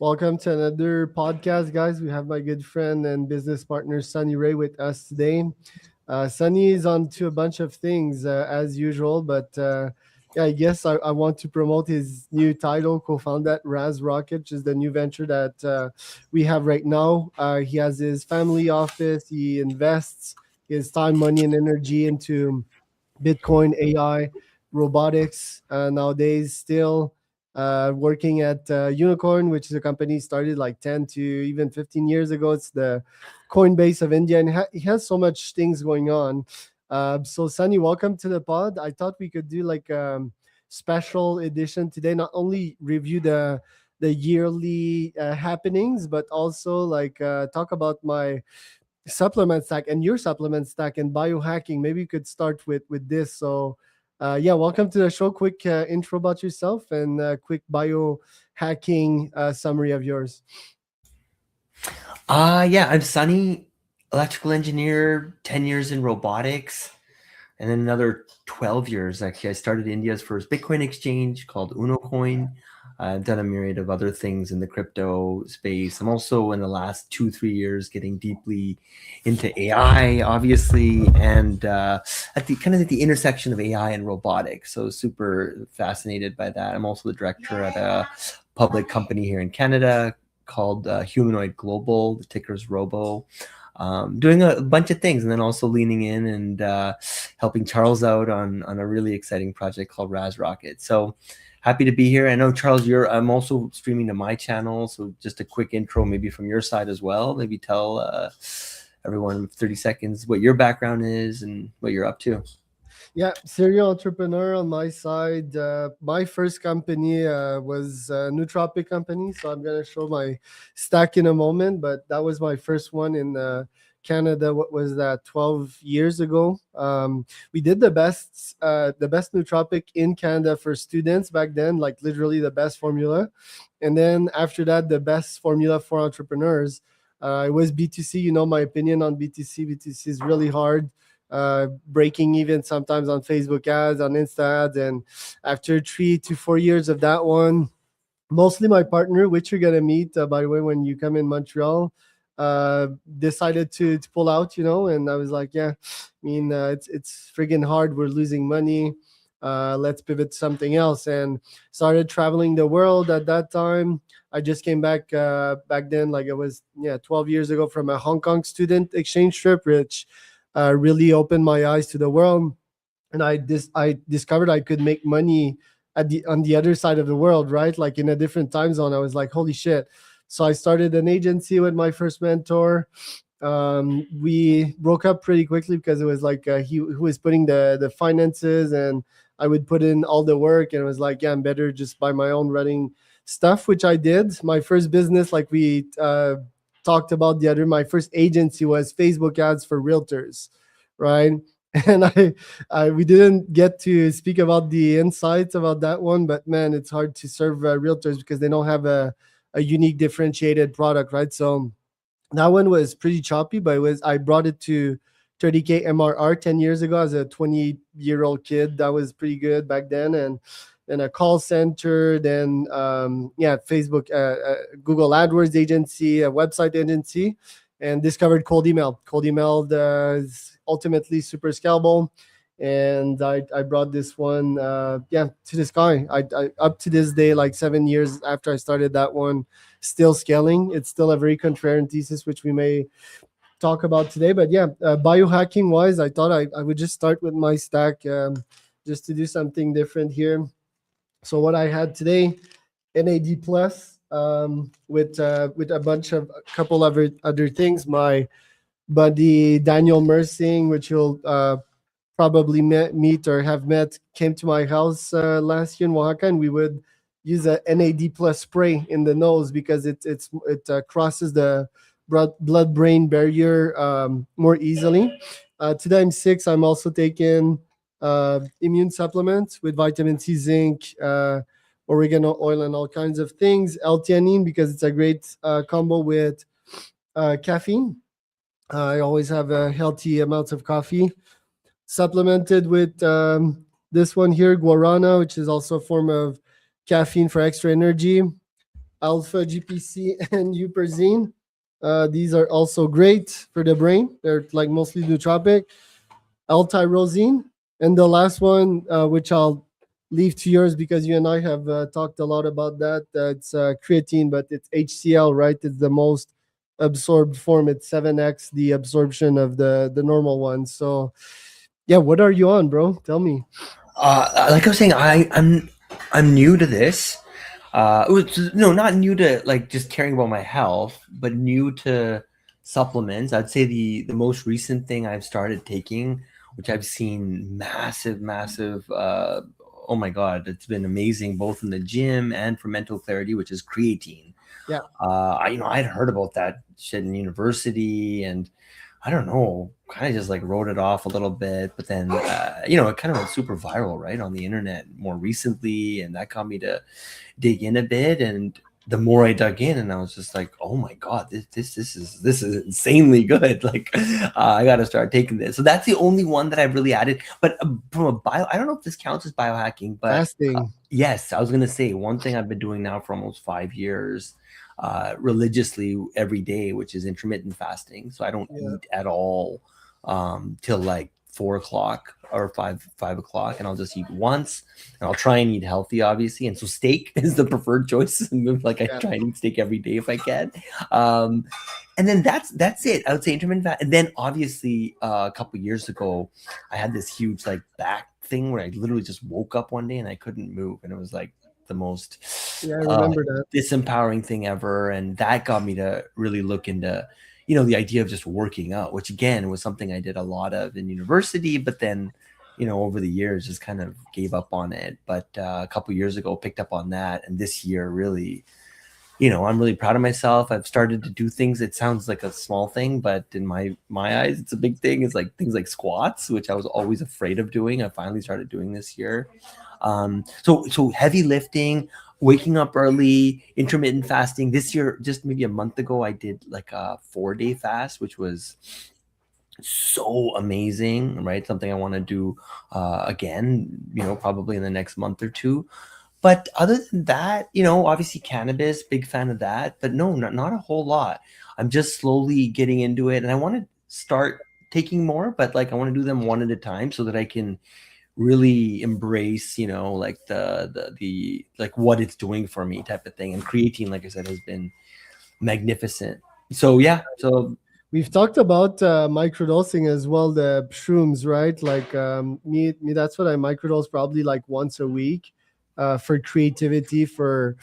Welcome to another podcast, guys. We have my good friend and business partner Sunny Ray with us today. Sunny is on to a bunch of things as usual, but yeah, I guess I want to promote his new title, co-found at Raz Rocket, which is the new venture that we have right now. He has his family office. He invests his time, money, and energy into Bitcoin, AI, robotics. Nowadays, still working at Unicorn, which is a company started like 10 to even 15 years ago. It's the Coinbase of India, and it has so much things going on. So, Sunny, welcome to the pod. I thought we could do like special edition today, not only review the yearly happenings, but also like talk about my supplement stack and your supplement stack and biohacking. Maybe you could start with this. So, yeah, welcome to the show. Quick intro about yourself and quick biohacking summary of yours. Yeah, I'm Sunny, electrical engineer, 10 years in robotics, and then another 12 years. Actually, I started India's first Bitcoin exchange called UnoCoin. I've done a myriad of other things in the crypto space. I'm also in the last 2-3 years getting deeply into AI, obviously, and at the intersection of AI and robotics. So super fascinated by that. I'm also the director at a public company here in Canada called Humanoid Global. The ticker's Robo. Doing a bunch of things, and then also leaning in and helping Charles out on a really exciting project called Raz Rocket. So happy to be here. I know, Charles, I'm also streaming to my channel, so just a quick intro maybe from your side as well. Maybe tell everyone in 30 seconds what your background is and what you're up to. Yeah, serial entrepreneur on my side. My first company was a nootropic company, so I'm gonna show my stack in a moment. But that was my first one in Canada. What was that? 12 years ago. We did the best nootropic in Canada for students back then, like literally the best formula. And then after that, the best formula for entrepreneurs. It was B2C. You know my opinion on B2C. B2C is really hard, breaking even sometimes on Facebook ads, on Insta ads. And after 3 to 4 years of that one, mostly my partner, which you're gonna meet by the way when you come in Montreal, decided to pull out, and I was like, yeah, I mean, it's friggin' hard. We're losing money. Let's pivot to something else, and started traveling the world at that time. I just came back then, like it was 12 years ago, from a Hong Kong student exchange trip, which really opened my eyes to the world. And I discovered I could make money on the other side of the world, right? Like in a different time zone. I was like, holy shit. So I started an agency with my first mentor. We broke up pretty quickly because it was like he was putting the finances, and I would put in all the work, and it was like, yeah, I'm better just by my own running stuff, which I did. My first business, like we talked about my first agency was Facebook ads for realtors, right? And we didn't get to speak about the insights about that one, but man, it's hard to serve realtors because they don't have a unique differentiated product, right? So that one was pretty choppy, but I brought it to 30K MRR 10 years ago as a 20-year-old kid. That was pretty good back then. And then a call center, then Facebook, Google AdWords agency, a website agency, and discovered cold email. Cold email is ultimately super scalable. And I brought this one to the sky. I up to this day, like 7 years after I started that one, still scaling. It's still a very contrarian thesis, which we may talk about today. But yeah, biohacking wise, I thought I would just start with my stack, just to do something different here. So what I had today, NAD plus, with a bunch of a couple of other things. My buddy Daniel Mersing, which you'll probably meet or have met, came to my house last year in Oaxaca, and we would use a NAD plus spray in the nose because it crosses the blood-brain barrier more easily. Today I'm 6. I'm also taking immune supplements with vitamin C, zinc, oregano oil, and all kinds of things. L-theanine because it's a great combo with caffeine. I always have a healthy amounts of coffee, supplemented with this one here, guarana, which is also a form of caffeine for extra energy. alpha GPC and Uperzine. These are also great for the brain. They're like mostly nootropic. L-tyrosine, and the last one, which I'll leave to yours because you and I have talked a lot about that. It's creatine, but it's HCl, right? It's the most absorbed form. It's 7x the absorption of the normal one. So, yeah, what are you on, bro? Tell me. Like I was saying, I'm new to this. No, not new to like just caring about my health, but new to supplements. I'd say the most recent thing I've started taking, which I've seen massive. Oh my god, it's been amazing both in the gym and for mental clarity, which is creatine. Yeah. I'd heard about that shit in university, and I don't know, kind of just like wrote it off a little bit, but then it kind of went super viral, right, on the internet more recently, and that got me to dig in a bit. And the more I dug in, and I was just like, oh my god, this is insanely good. Like, I got to start taking this. So that's the only one that I've really added. But from a I don't know if this counts as biohacking, but Fasting. yes, I was gonna say one thing I've been doing now for almost 5 years, religiously every day, which is intermittent fasting. So I don't eat at all till like 4 o'clock or 5 o'clock, and I'll just eat once, and I'll try and eat healthy, obviously. And so steak is the preferred choice. Like I try and eat steak every day if I can. And then that's it. I would say intermittent fast. And then obviously a couple years ago, I had this huge like back thing where I literally just woke up one day and I couldn't move, and it was like the most I remember that. disempowering thing ever. And that got me to really look into the idea of just working out, which again was something I did a lot of in university, but then over the years just kind of gave up on it. But a couple years ago picked up on that, and this year really, I'm really proud of myself. I've started to do things. It sounds like a small thing, but in my eyes, it's a big thing. It's like things like squats, which I was always afraid of doing. I finally started doing this year. So heavy lifting, waking up early, intermittent fasting. This year, just maybe a month ago, I did like a 4-day fast, which was so amazing, right? Something I want to do again, probably in the next month or two. But other than that, obviously cannabis, big fan of that. But no, not a whole lot. I'm just slowly getting into it, and I want to start taking more, but like I want to do them one at a time so that I can really embrace, like the like what it's doing for me type of thing. And creatine, like I said, has been magnificent. So yeah, so We've talked about microdosing as well, the shrooms, right? Like me, that's what I microdose probably like once a week for creativity, for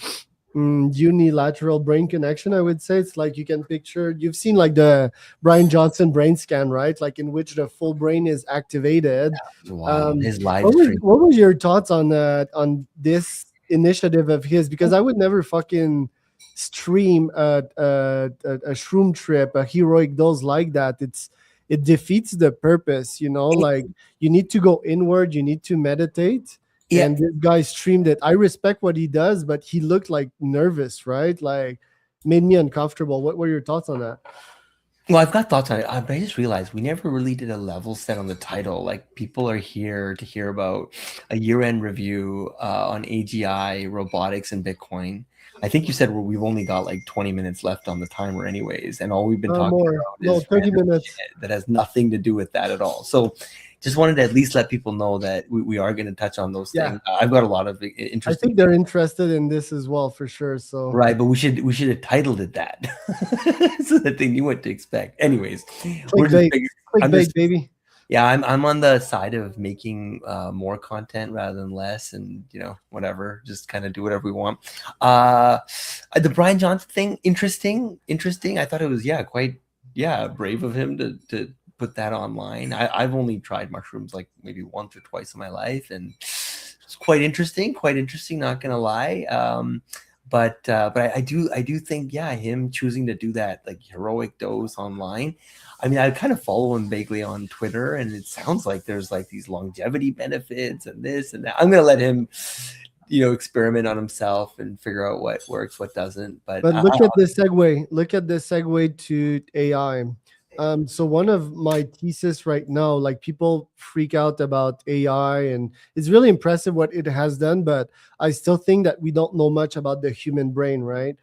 unilateral brain connection. I would say it's like you can picture. You've seen like the Brian Johnson brain scan, right? Like in which the full brain is activated. wow, his live What stream. was your thoughts on this initiative of his? Because I would never fucking stream a shroom trip, a heroic dose like that. It defeats the purpose, like you need to go inward, you need to meditate. Yeah. And this guy streamed it. I respect what he does, but he looked like nervous, right? Like made me uncomfortable. What were your thoughts on that? Well, I've got thoughts on it. I just realized we never really did a level set on the title. Like, people are here to hear about a year-end review on AGI, robotics, and Bitcoin. I think you said we've only got like 20 minutes left on the timer anyways, and all we've been talking about is 30 minutes. that has nothing to do with that at all. So just wanted to at least let people know that we are going to touch on those things. I've got a lot of interesting. I think they're interested in this as well, for sure. So right, but we should have titled it that so that they knew what to expect. Anyways, clickbait, baby. Yeah, I'm on the side of making more content rather than less, and whatever, just kind of do whatever we want. The Brian Johnson thing, interesting. I thought it was quite brave of him to put that online. I've only tried mushrooms like maybe once or twice in my life, and it's quite interesting. Not gonna lie. But I do think him choosing to do that like heroic dose online. I mean, I kind of follow him vaguely on Twitter, and it sounds like there's like these longevity benefits and this and that. I'm gonna let him, experiment on himself and figure out what works, what doesn't. But look at this segue. Look at this segue to AI. So one of my thesis right now, like people freak out about AI, and it's really impressive what it has done, but I still think that we don't know much about the human brain, right?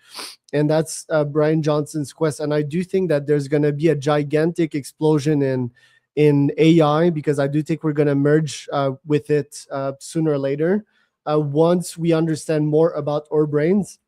And that's Brian Johnson's quest. And I do think that there's going to be a gigantic explosion in AI, because I do think we're going to merge with it sooner or later, once we understand more about our brains.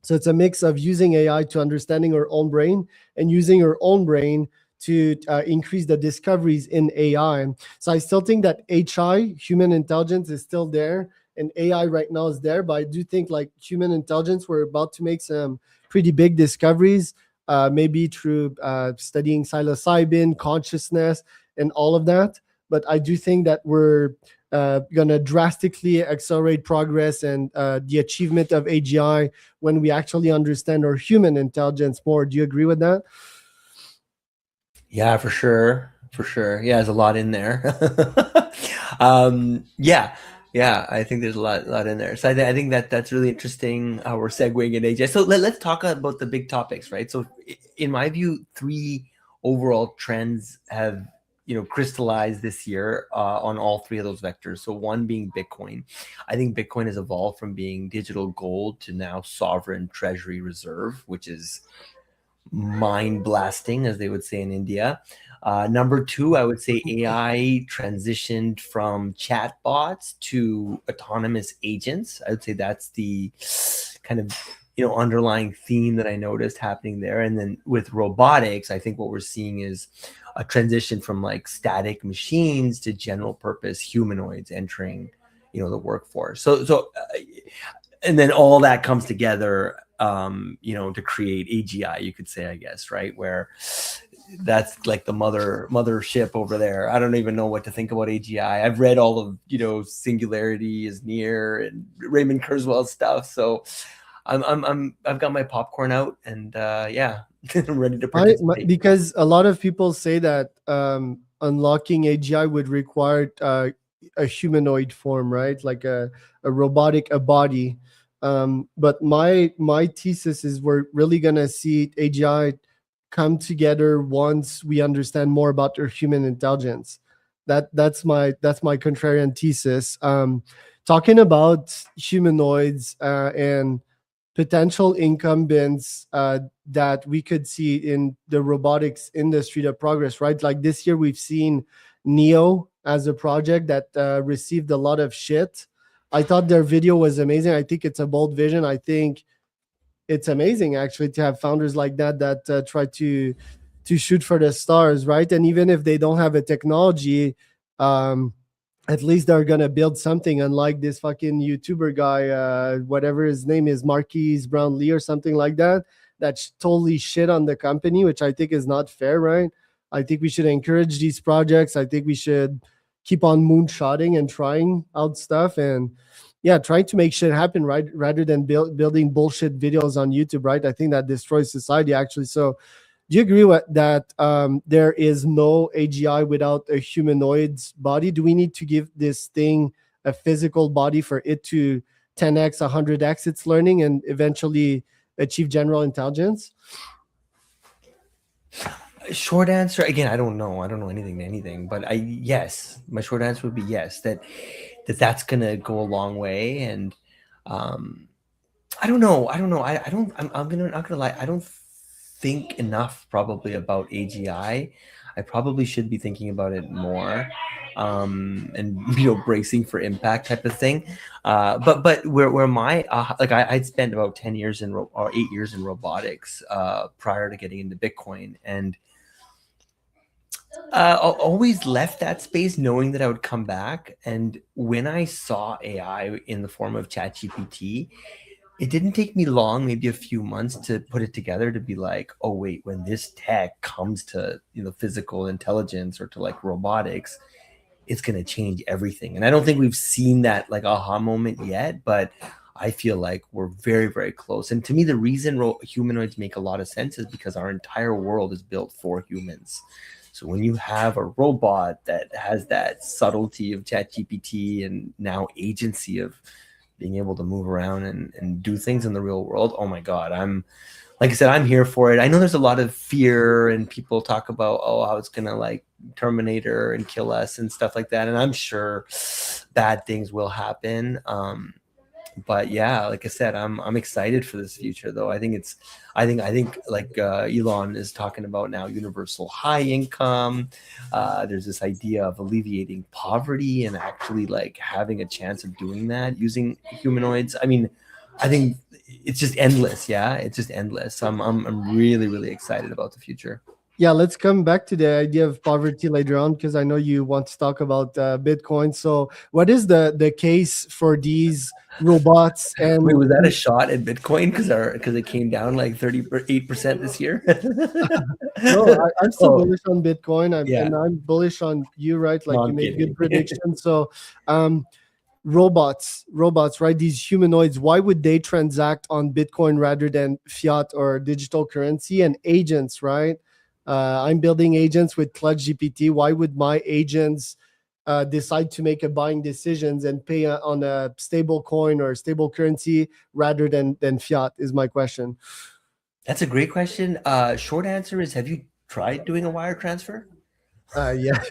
So it's a mix of using AI to understanding our own brain, and using our own brain to increase the discoveries in AI. So I still think that HI, human intelligence, is still there, and AI right now is there. But I do think like human intelligence, we're about to make some pretty big discoveries, maybe through studying psilocybin, consciousness, and all of that. But I do think that we're going to drastically accelerate progress and the achievement of AGI when we actually understand our human intelligence more. Do you agree with that? Yeah, for sure. For sure. Yeah, there's a lot in there. Yeah. Yeah, I think there's a lot in there. So I think that that's really interesting how we're segueing in AJ. So let's talk about the big topics, right? So in my view, three overall trends have crystallized this year on all three of those vectors. So one being Bitcoin. I think Bitcoin has evolved from being digital gold to now sovereign treasury reserve, which is mind blasting, as they would say in India. Number two, I would say AI transitioned from chatbots to autonomous agents. I would say that's the kind of underlying theme that I noticed happening there. And then with robotics, I think what we're seeing is a transition from like static machines to general purpose humanoids entering the workforce. And then all that comes together to create AGI, you could say, I guess, right? Where that's like the mothership over there. I don't even know what to think about AGI. I've read all of Singularity is Near and Raymond Kurzweil's stuff, so I've got my popcorn out, and yeah, I'm ready to participate. Because a lot of people say that unlocking AGI would require a humanoid form, right? Like a robotic, a body. But my thesis is we're really gonna see AGI come together once we understand more about our human intelligence. That's my contrarian thesis. Talking about humanoids and potential incumbents that we could see in the robotics industry to progress, right? Like this year, we've seen Neo as a project that received a lot of shit. I thought their video was amazing. I think it's a bold vision. I think it's amazing actually to have founders like that try to shoot for the stars, right? And even if they don't have a technology, um, at least they're gonna build something, unlike this fucking YouTuber guy, whatever his name is, Marquise Brownlee or something like that, that totally shit on the company, which I think is not fair, right? I think we should encourage these projects. I think we should keep on moonshotting and trying out stuff, and yeah, trying to make shit happen, right? Rather than building bullshit videos on YouTube, right? I think that destroys society actually. So do you agree with that there is no AGI without a humanoid's body? Do we need to give this thing a physical body for it to 10x, 100x its learning and eventually achieve general intelligence? Short answer, again, I don't know anything, but yes, my short answer would be yes, that's gonna go a long way. And I don't know. I'm not gonna lie. I don't think enough probably about AGI. I probably should be thinking about it more, and bracing for impact type of thing. But where my like I'd spent about 10 years or 8 years in robotics prior to getting into Bitcoin, and I always left that space knowing that I would come back. And when I saw AI in the form of ChatGPT, it didn't take me long, maybe a few months, to put it together to be like, oh wait, when this tech comes to physical intelligence or to like robotics, it's going to change everything. And I don't think we've seen that like aha moment yet, but I feel like we're very, very close. And to me, the reason humanoids make a lot of sense is because our entire world is built for humans. So when you have a robot that has that subtlety of ChatGPT and now agency of being able to move around and do things in the real world. Oh my God, like I said, I'm here for it. I know there's a lot of fear and people talk about, oh, how it's gonna like Terminator and kill us and stuff like that. And I'm sure bad things will happen. But yeah, like I said, I'm excited for this future though. I think like Elon is talking about now, universal high income. There's this idea of alleviating poverty and actually like having a chance of doing that using humanoids. I mean, I think it's just endless. Yeah, it's just endless. I'm really really excited about the future. Yeah, let's come back to the idea of poverty later on because I know you want to talk about Bitcoin. So, what is the case for these robots? Wait, And was that a shot at Bitcoin because it came down like 38% this year? no, I'm still Oh bullish on Bitcoin, yeah, and I'm bullish on you, right? no, Like you I'm made kidding. good predictions. So, um, robots, right? These humanoids, why would they transact on Bitcoin rather than fiat or digital currency? And agents, right? I'm building agents with Clutch GPT. Why would my agents decide to make a buying decisions and pay on a stable coin or stable currency rather than fiat? Is my question. That's a great question. Short answer is, have you tried doing a wire transfer? Yeah,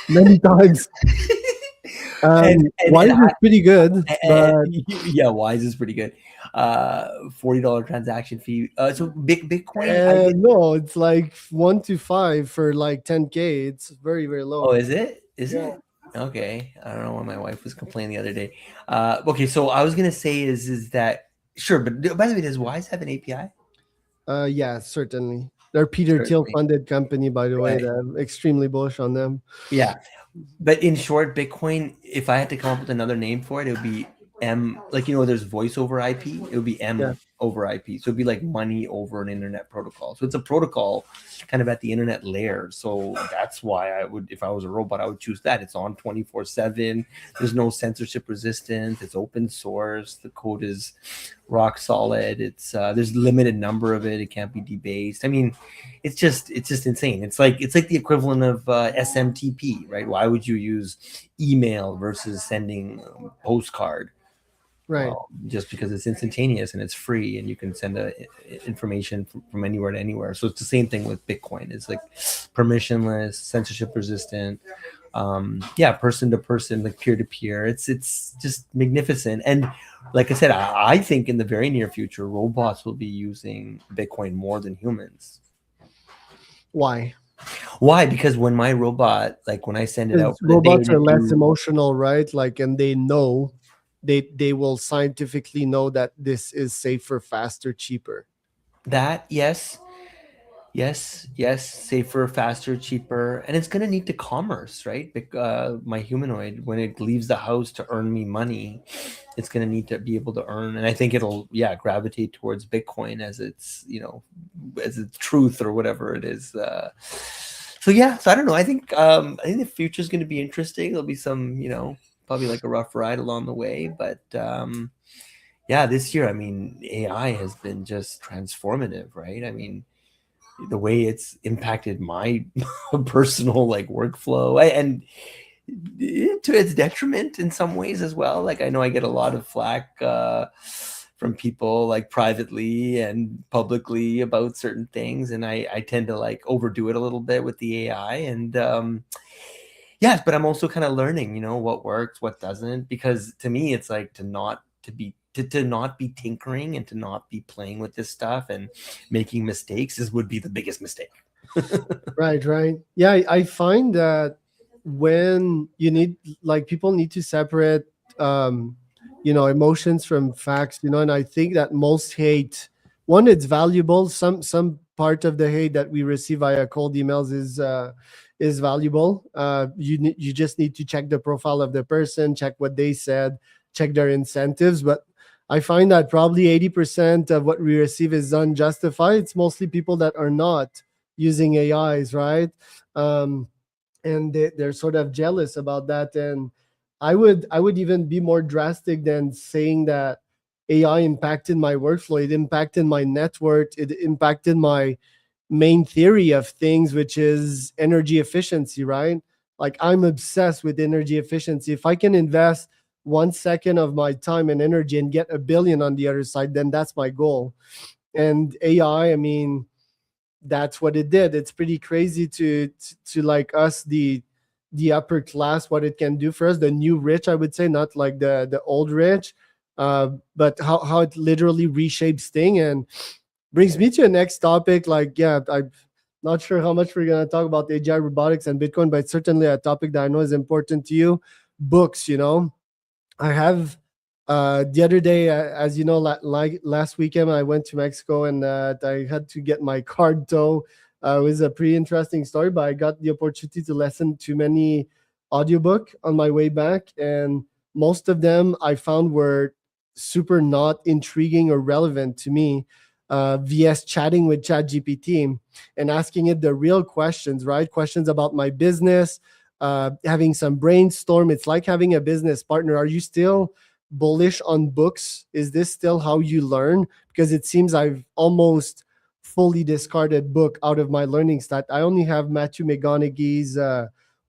many times. And Wise is pretty good, and but yeah, Wise is pretty good. $40 transaction fee. So Bitcoin, I did. no, it's like 1 to 5 for like 10K. It's very, very Oh, low. is it? Is Yeah. it? Okay. I don't know why my wife was complaining the other day. Okay, so I was gonna say is that sure, but by the way, does Wise have an API? Yeah, certainly. They're Peter Thiel Certainly. funded company, by the way. Right. That I'm extremely bullish on them. Yeah. But in short, Bitcoin, if I had to come up with another name for it, it would be M, like, there's voice over IP, it would be Yeah. M over IP. So it'd be like money over an internet protocol. So it's a protocol kind of at the internet layer. So that's why I would, if I was a robot, I would choose that. It's on 24/7. There's no censorship resistance. It's open source. The code is rock solid. It's there's limited number of it. It can't be debased. I mean, it's just insane. It's like the equivalent of SMTP, right? Why would you use email versus sending postcard? Right. Well, just because it's instantaneous and it's free and you can send information from anywhere to anywhere. So it's the same thing with Bitcoin. It's like permissionless, censorship resistant, yeah, person to person, like peer to peer. It's just magnificent. And like I said, I think in the very near future, robots will be using Bitcoin more than humans. Why? Why? Because when my robot, like when I send it out Because for the day robots to are less do emotional, right? Like, and they know they will scientifically know that this is safer, faster, cheaper. that, yes, yes, safer, faster, cheaper, and it's going to need to commerce, right? My humanoid, when it leaves the house to earn me money, it's going to need to be able to earn, and I think it'll, yeah, gravitate towards Bitcoin as its, as its truth or whatever it is. So yeah, so I don't know. I think the future is going to be interesting. There'll be some, probably like a rough ride along the way, but yeah, this year, I mean, AI has been just transformative, right? I mean, the way it's impacted my personal like workflow and to its detriment in some ways as well. Like I know I get a lot of flack from people like privately and publicly about certain things, and I tend to like overdo it a little bit with the AI. And yes, but I'm also kind of learning, what works, what doesn't, because to me it's like to not be tinkering and to not be playing with this stuff and making mistakes would be the biggest mistake. Right, right. Yeah, I find that when you need, like, people need to separate, emotions from facts, and I think that most hate, one, it's valuable. Some part of the hate that we receive via cold emails is valuable. You just need to check the profile of the person, check what they said, check their incentives. But I find that probably 80% of what we receive is unjustified. It's mostly people that are not using AIs, right? Um, and they're sort of jealous about that. And I would even be more drastic than saying that AI impacted my workflow. It impacted my net worth. It impacted my main theory of things, which is energy efficiency, right? Like I'm obsessed with energy efficiency. If I can invest 1 second of my time and energy and get a billion on the other side, then that's my goal. And AI, I mean, that's what it did. It's pretty crazy to like us, the upper class, what it can do for us, the new rich, I would say, not like the old rich, but how it literally reshapes thing. And brings me to the next topic. Like, yeah, I'm not sure how much we're gonna talk about AGI, robotics, and Bitcoin, but certainly a topic that I know is important to you. Books, you know, I have the other day, as you know, like last weekend, I went to Mexico and I had to get my card tow. It was a pretty interesting story, but I got the opportunity to listen to many audiobook on my way back, and most of them I found were super not intriguing or relevant to me. VS chatting with ChatGPT and asking it the real questions, right? Questions about my business, having some brainstorm. It's like having a business partner. Are you still bullish on books? Is this still how you learn? Because it seems I've almost fully discarded book out of my learning stat. I only have Matthew McConaughey's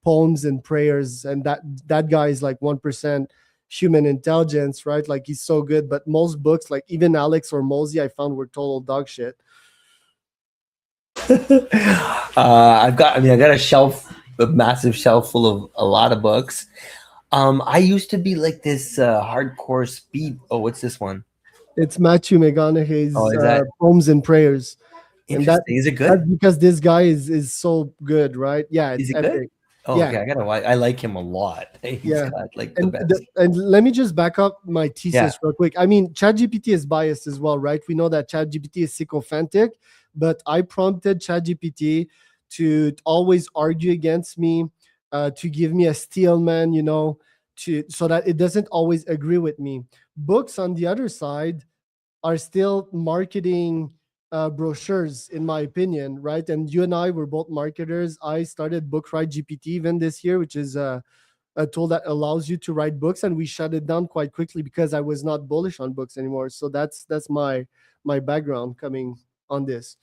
poems and prayers, and that guy is like 1% human intelligence, right? Like he's so good. But most books, like even Alex or Mosey, I found were total dog shit. I got a shelf, a massive shelf full of a lot of books. I used to be like this hardcore speed. Oh, what's this one? It's Matthew Oh, McConaughey's is that poems and prayers, and interesting? Is it that's good? because this guy is so good, right? Yeah, Is it's it good? epic. Oh, Yeah, okay. I gotta. I like him a lot. He's yeah. got like the And best. and let me just back up my Yeah. thesis real quick. I mean, ChatGPT is biased as well, right? We know that ChatGPT is sycophantic, but I prompted ChatGPT to always argue against me, to give me a steel man, you know, to so that it doesn't always agree with me. Books, on the other side, are still marketing brochures, in my opinion, right? And you and I were both marketers. I started Book Write GPT even this year, which is a tool that allows you to write books, and we shut it down quite quickly because I was not bullish on books anymore. So that's my background coming on this.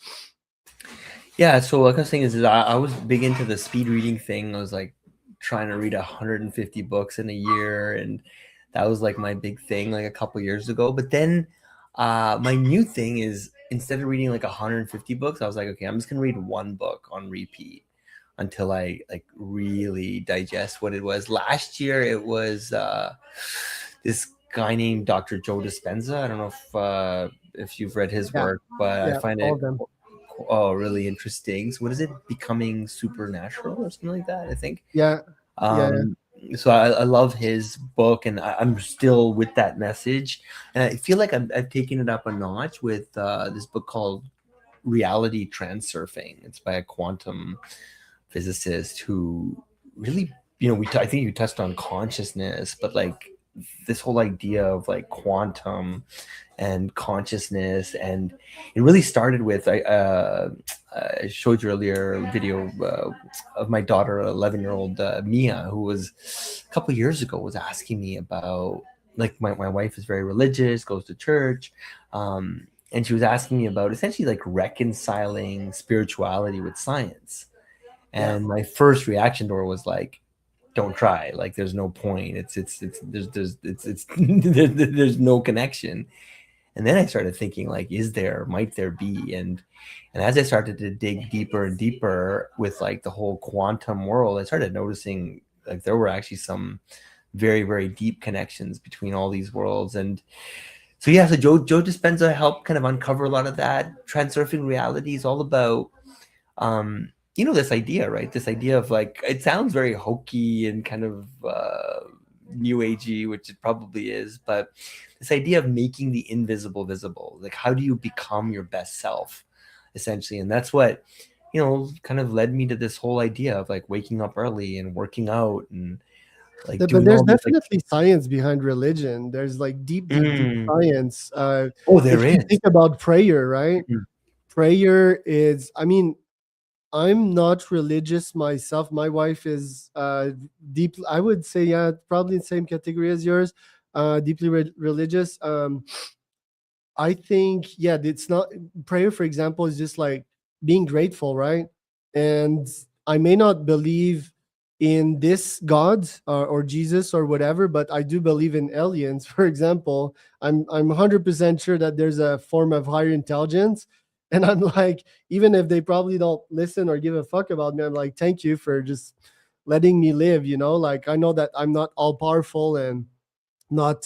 Yeah. So like I was saying is I was big into the speed reading thing. I was like trying to read 150 books in a year, and that was like my big thing like a couple years ago. But then my new thing is instead of reading like 150 books, I was like, okay, I'm just gonna read one book on repeat until I like really digest what it was. Last year it was this guy named Dr. Joe Dispenza. I don't know if you've read his Yeah, work, but I yeah, find all it of them. really interesting. So what is it? Becoming supernatural or something like that, I think. Yeah, yeah, yeah. Um so I love his book, and I'm still with that message, and I feel like I've taken it up a notch with this book called Reality Transurfing. It's by a quantum physicist who really, I think you touched on consciousness, but like this whole idea of like quantum and consciousness, and it really started with I showed you earlier a video of my daughter, 11-year-old Mia, who was a couple years ago was asking me about, like, my wife is very religious, goes to church, and she was asking me about essentially like reconciling spirituality with science. Yeah. And my first reaction to her was like, don't try, like there's no point, it's there's there's no connection. And then I started thinking, like, might there be? And as I started to dig deeper and deeper with like the whole quantum world, I started noticing like there were actually some very, very deep connections between all these worlds. And so yeah, so Joe Dispenza helped kind of uncover a lot of that. Transurfing reality is all about this idea, right? This idea of, like, it sounds very hokey and kind of new agey, which it probably is, but this idea of making the invisible visible. Like, how do you become your best self, essentially? And that's what kind of led me to this whole idea of like waking up early and working out and like But doing there's all these like definitely science behind religion. There's like deep mm, science. oh, there If you is. think about prayer, right? Mhm. Prayer is, I mean, I'm not religious myself. My wife is deep. I would say, yeah, probably in the same category as yours. Deeply religious. I think, yeah, it's not prayer. For example, is just like being grateful, right? And I may not believe. in this God or Jesus or whatever, but I do believe in aliens. For example, I'm 100% sure that there's a form of higher intelligence, and I'm like, even if they probably don't listen or give a fuck about me, I'm like, thank you for just letting me live. Like I know that I'm not all powerful and not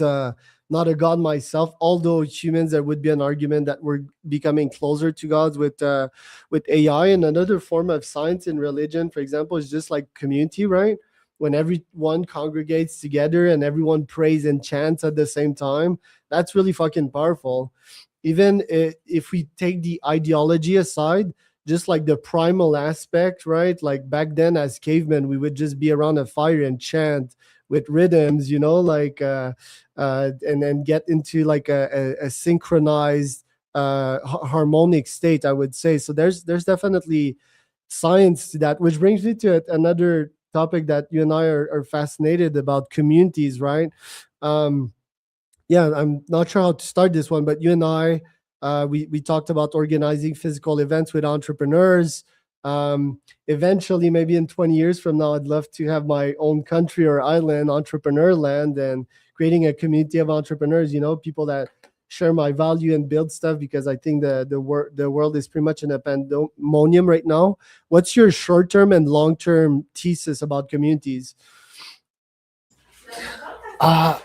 not a god myself, although humans, there would be an argument that we're becoming closer to gods with AI. And another form of science and religion, for example, is just like community, right? When everyone congregates together and everyone prays and chants at the same time, that's really fucking powerful. Even if we take the ideology aside, just like the primal aspect, right? Like back then as cavemen, we would just be around a fire and chant with rhythms, like and then get into like a synchronized harmonic state, I would say. So there's definitely science to that, which brings me to another topic that you and I are fascinated about: communities, right? um yeah, I'm not sure how to start this one, but you and I, we talked about organizing physical events with entrepreneurs. Eventually, maybe in 20 years from now, I'd love to have my own country or island, entrepreneur land, and creating a community of entrepreneurs. People that share my value and build stuff, because I think the world is pretty much in a pandemonium right now. What's your short term and long term thesis about communities? Uh,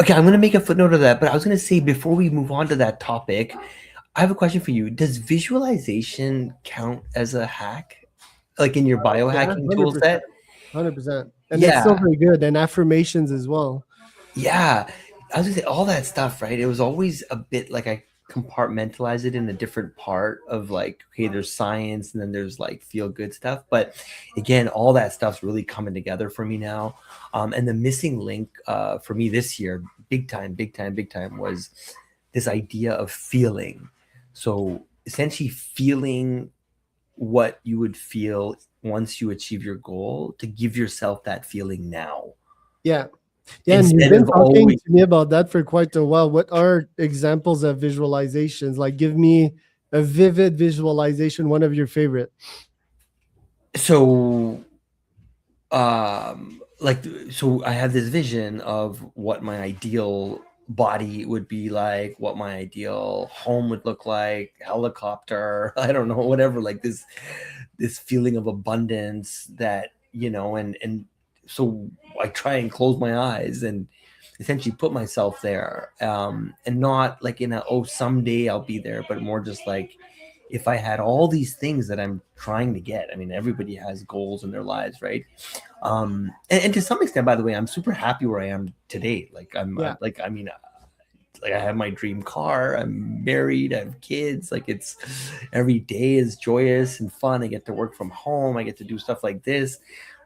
okay, I'm going to make a footnote of that, but I was going to say before we move on to that topic, I have a question for you. Does visualization count as a hack, like in your Yeah, biohacking tool 100%. set? 100%. And it's still Yeah, very good. And affirmations as well. yeah. I was gonna say all that stuff, right? It was always a bit like I compartmentalize it in a different part of like, okay, there's science and then there's like feel good stuff. But again, all that stuff's really coming together for me now. And the missing link for me this year, big time, big time, big time, was this idea of feeling. So essentially feeling what you would feel once you achieve your goal, to give yourself that feeling now Yeah. Yeah. And you've instead been of talking always. to me about that for quite a while. What are examples of visualizations? Like, give me a vivid visualization, one of your favorite. So like, so I have this vision of what my ideal body would be like, what my ideal home would look like, helicopter, I don't know, whatever, like this feeling of abundance that, and so I try and close my eyes and essentially put myself there, and not like in a, oh, someday I'll be there, but more just like, if I had all these things that I'm trying to get. I mean, everybody has goals in their lives, right? And to some extent, by the way, I'm super happy where I am today. Like Yeah. I'm like, I mean, like I have my dream car, I'm married, I have kids. Like, it's every day is joyous and fun. I get to work from home, I get to do stuff like this,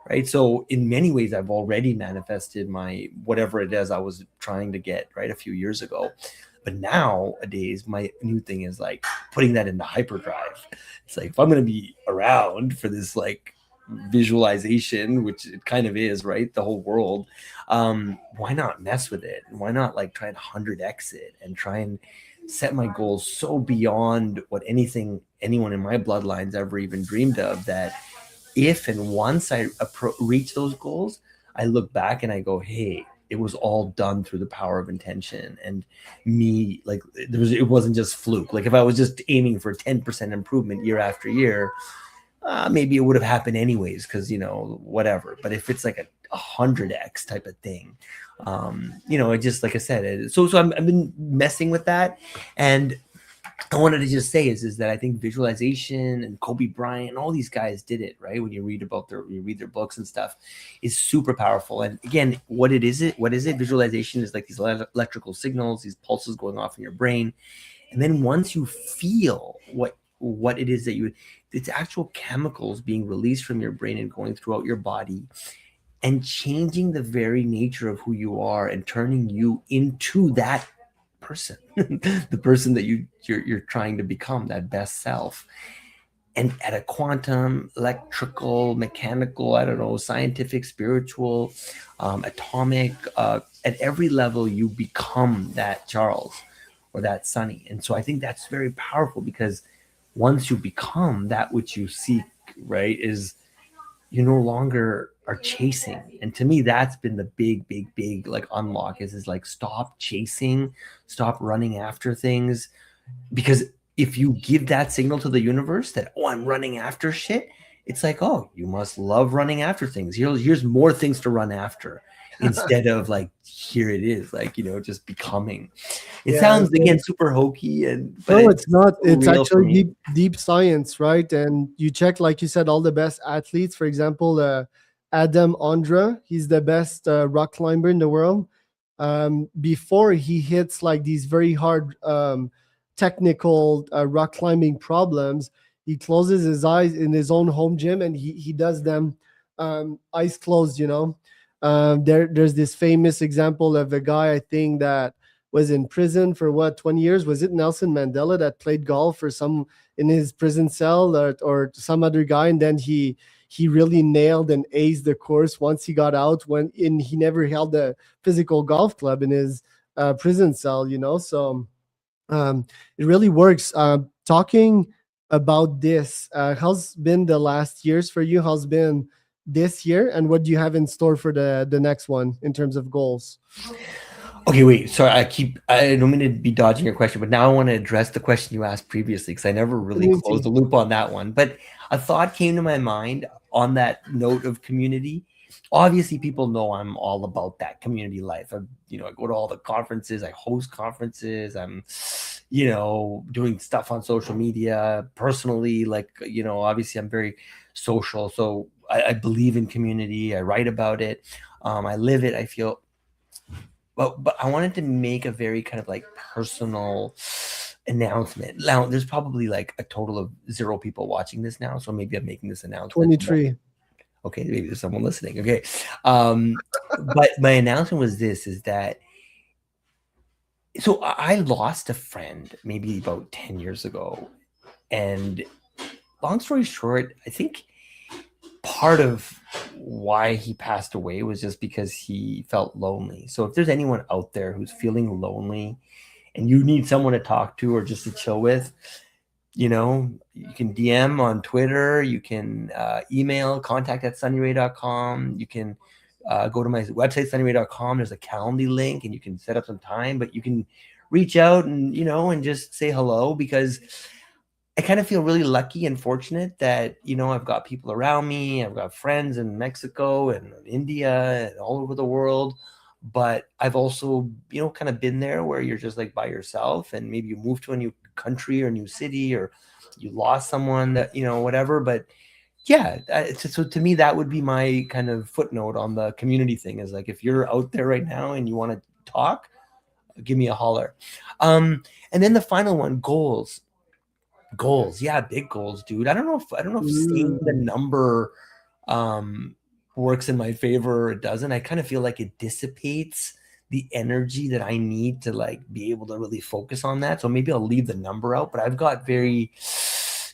right? So in many ways I've already manifested my whatever it is I was trying to get, right, a few years ago. But nowadays my new thing is like putting that into hyperdrive. It's like, if I'm going to be around for this like visualization, which it kind of is, right, the whole world, why not mess with it? Why not like try and 100x it and try and set my goals so beyond what anyone in my bloodlines ever even dreamed of, that if and once I reach those goals, I look back and I go, hey, it was all done through the power of intention and me. Like, it wasn't just fluke. Like, if I was just aiming for 10% improvement year after year, maybe it would have happened anyways, because whatever. But if it's like a 100x type of thing, it just, like I said, so I've been messing with that. And I wanted to just say is that I think visualization and Kobe Bryant and all these guys did it, right? When you read their books and stuff, is super powerful. And again, what is it? Visualization is like these electrical signals, these pulses going off in your brain. And then once you feel what it is that it's actual chemicals being released from your brain and going throughout your body and changing the very nature of who you are and turning you into that person, the person that you're trying to become, that best self. And at a quantum, electrical, mechanical, I don't know, scientific, spiritual, atomic, at every level, you become that Charles or that Sunny. And so I think that's very powerful, because once you become that which you seek, right, is you no longer are chasing. And to me, that's been the big like unlock is like stop chasing, stop running after things. Because if you give that signal to the universe that, oh, I'm running after shit, it's like, oh, you must love running after things. Here's more things to run after instead of like, here it is, like, just becoming. It Yeah. sounds again super hokey, but No, it's it's not. so It's real for actually me. deep science, right? And you check, like you said, all the best athletes. For example, Adam Ondra, he's the best rock climber in the world. Before he hits like these very hard technical rock climbing problems, he closes his eyes in his own home gym and he does them eyes closed. There's this famous example of a guy, I think, that was in prison for what, 20 years. Was it Nelson Mandela that played golf or some in his prison cell, or some other guy, and then he really nailed and aced the course once he got out, when in he never held a physical golf club in his prison cell, so it really works. Talking about this, how's been the last years for you? How's been this year, and what do you have in store for the next one in terms of goals? Okay, wait. Sorry, I don't mean to be dodging your question, but now I want to address the question you asked previously because I never really closed the loop on that one. But a thought came to my mind on that note of community. Obviously, people know I'm all about that community life. I go to all the conferences, I host conferences, I'm, doing stuff on social media personally. Like, obviously I'm very social. So I believe in community. I write about it. I live it. I feel but I wanted to make a very kind of like personal announcement. Now, there's probably like a total of 0 people watching this now, so maybe I'm making this announcement. 23. Okay, maybe there's someone listening. Okay, but my announcement was this: is that so I lost a friend maybe about 10 years ago, and long story short, I think part of why he passed away was just because he felt lonely. So if there's anyone out there who's feeling lonely and you need someone to talk to or just to chill with, you can DM on Twitter, you can email contact@sunnyray.com, you can go to my website sunnyray.com. There's a Calendly link and you can set up some time, but you can reach out and and just say hello, because I kind of feel really lucky and fortunate that, I've got people around me. I've got friends in Mexico and India and all over the world. But I've also, kind of been there where you're just like by yourself, and maybe you move to a new country or new city, or you lost someone that, whatever. But yeah, so to me, that would be my kind of footnote on the community thing, is like, if you're out there right now and you want to talk, give me a holler. And then the final one, goals. Yeah, big goals, dude. I don't know if seeing the number works in my favor or it doesn't. I kind of feel like it dissipates the energy that I need to like be able to really focus on that. So maybe I'll leave the number out, but I've got very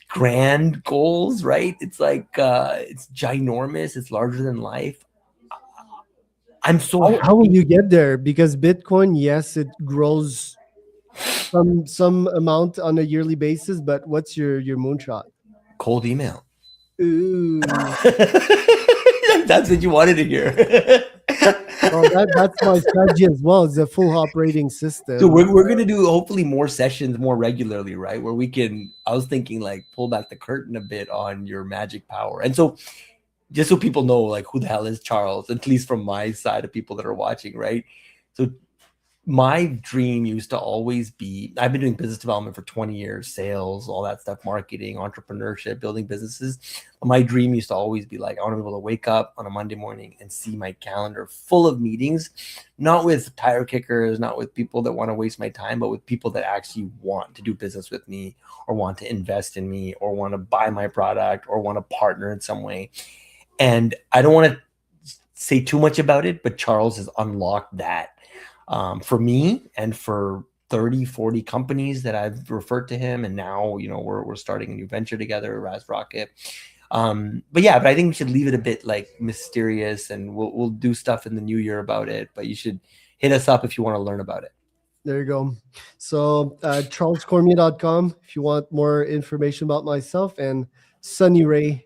grand goals, right? It's like it's ginormous, it's larger than life. I'm so How will happy. you get there? Because Bitcoin, yes, it grows some amount on a yearly basis, but what's your moonshot? Cold email. Ooh. That's what you wanted to hear. Well, that's my strategy as well. It's a full operating system. So we're gonna do hopefully more sessions more regularly, right? Where we can. I was thinking like pull back the curtain a bit on your magic power, and so just so people know like who the hell is Charles, at least from my side of people that are watching, right? So my dream used to always be, I've been doing business development for 20 years, sales, all that stuff, marketing, entrepreneurship, building businesses. My dream used to always be like, I want to be able to wake up on a Monday morning and see my calendar full of meetings, not with tire kickers, not with people that want to waste my time, but with people that actually want to do business with me, or want to invest in me, or want to buy my product, or want to partner in some way. And I don't want to say too much about it, but Charles has unlocked that for me and for 30, 40 companies that I've referred to him. And now, we're starting a new venture together, Raz Rocket. But I think we should leave it a bit like mysterious, and we'll do stuff in the new year about it, but you should hit us up if you want to learn about it. There you go. So charlescormier.com if you want more information about myself, and sunnyray